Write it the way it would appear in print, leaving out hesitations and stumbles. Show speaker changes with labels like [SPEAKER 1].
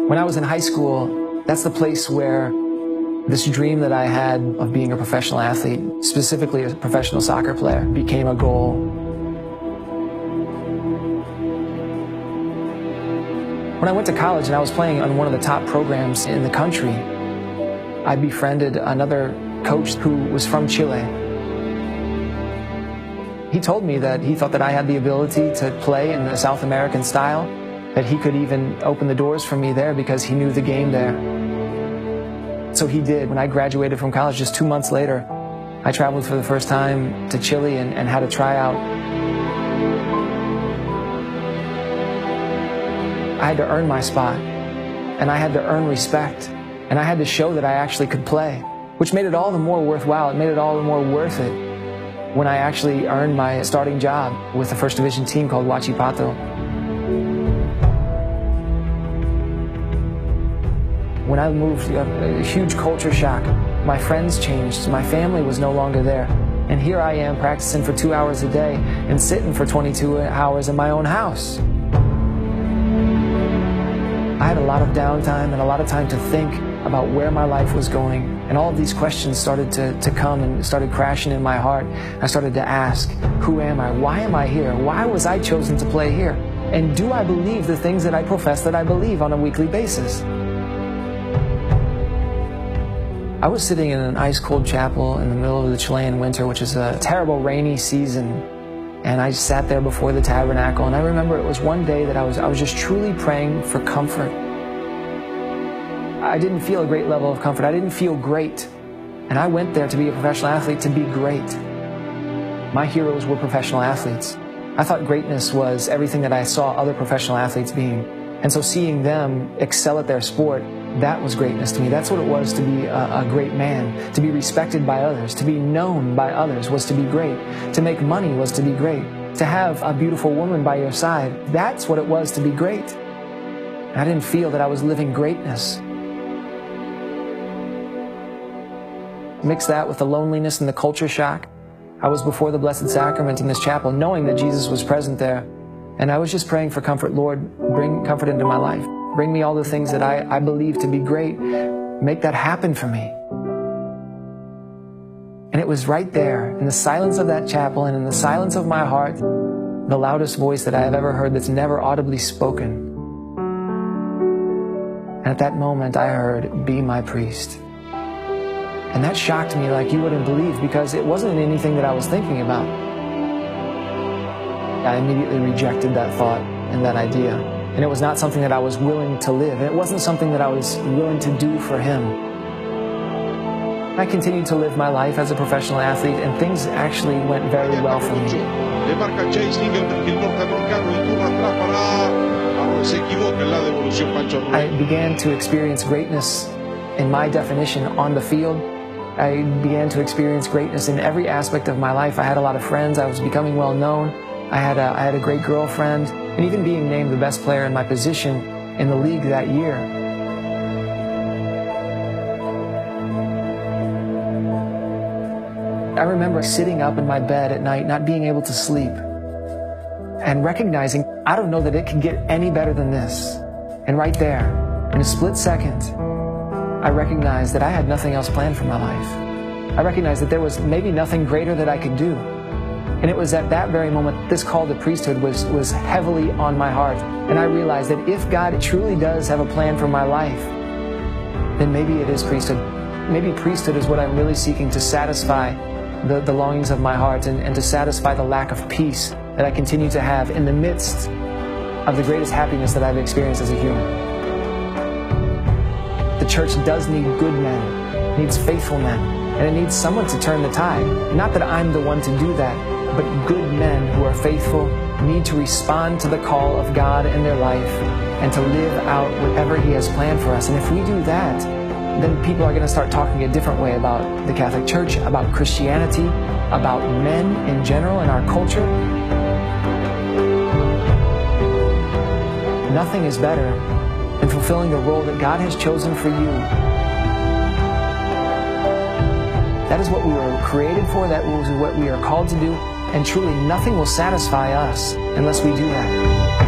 [SPEAKER 1] When I was in high school, that's the place where this dream that I had of being a professional athlete, specifically a professional soccer player, became a goal. When I went to college and I was playing on one of the top programs in the country, I befriended another coach who was from Chile. He told me that he thought that I had the ability to play in the South American style, that he could even open the doors for me there because he knew the game there. So he did. When I graduated from college, just 2 months later, I traveled for the first time to Chile and had a tryout. I had to earn my spot, and I had to earn respect, and I had to show that I actually could play, which made it all the more worthwhile. It made it all the more worth it when I actually earned my starting job with a first division team called Huachipato. When I moved, a huge culture shock. My friends changed. My family was no longer there. And here I am practicing for 2 hours a day and sitting for 22 hours in my own house. I had a lot of downtime and a lot of time to think about where my life was going. And all of these questions started to come and started crashing in my heart. I started to ask, who am I? Why am I here? Why was I chosen to play here? And do I believe the things that I profess that I believe on a weekly basis? I was sitting in an ice-cold chapel in the middle of the Chilean winter, which is a terrible rainy season, and I sat there before the tabernacle, and I remember it was one day that I was just truly praying for comfort. I didn't feel a great level of comfort. I didn't feel great, and I went there to be a professional athlete, to be great. My heroes were professional athletes. I thought greatness was everything that I saw other professional athletes being, and so seeing them excel at their sport, that was greatness to me. That's what it was to be a great man. To be respected by others, to be known by others was to be great. To make money was to be great. To have a beautiful woman by your side, that's what it was to be great. And I didn't feel that I was living greatness. Mix that with the loneliness and the culture shock. I was before the Blessed Sacrament in this chapel, knowing that Jesus was present there. And I was just praying for comfort. Lord, bring comfort into my life. Bring me all the things that I believe to be great. Make that happen for me. And it was right there, in the silence of that chapel and in the silence of my heart, the loudest voice that I have ever heard that's never audibly spoken. And at that moment I heard, "Be my priest." And that shocked me like you wouldn't believe, because it wasn't anything that I was thinking about. I immediately rejected that thought and that idea. And it was not something that I was willing to live. It wasn't something that I was willing to do for him. I continued to live my life as a professional athlete, and things actually went very well for me. I began to experience greatness in my definition on the field. I began to experience greatness in every aspect of my life. I had a lot of friends. I was becoming well known. I had a great girlfriend, and even being named the best player in my position in the league that year. I remember sitting up in my bed at night, not being able to sleep, and recognizing, I don't know that it can get any better than this. And right there, in a split second, I recognized that I had nothing else planned for my life. I recognized that there was maybe nothing greater that I could do. And it was at that very moment this call to priesthood was heavily on my heart. And I realized that if God truly does have a plan for my life, then maybe it is priesthood. Maybe priesthood is what I'm really seeking to satisfy the longings of my heart and to satisfy the lack of peace that I continue to have in the midst of the greatest happiness that I've experienced as a human. The church does need good men, needs faithful men, and it needs someone to turn the tide. Not that I'm the one to do that, but good men who are faithful need to respond to the call of God in their life and to live out whatever He has planned for us. And if we do that, then people are going to start talking a different way about the Catholic Church, about Christianity, about men in general in our culture. Nothing is better than fulfilling the role that God has chosen for you. That is what we were created for. That is what we are called to do. And truly, nothing will satisfy us unless we do that.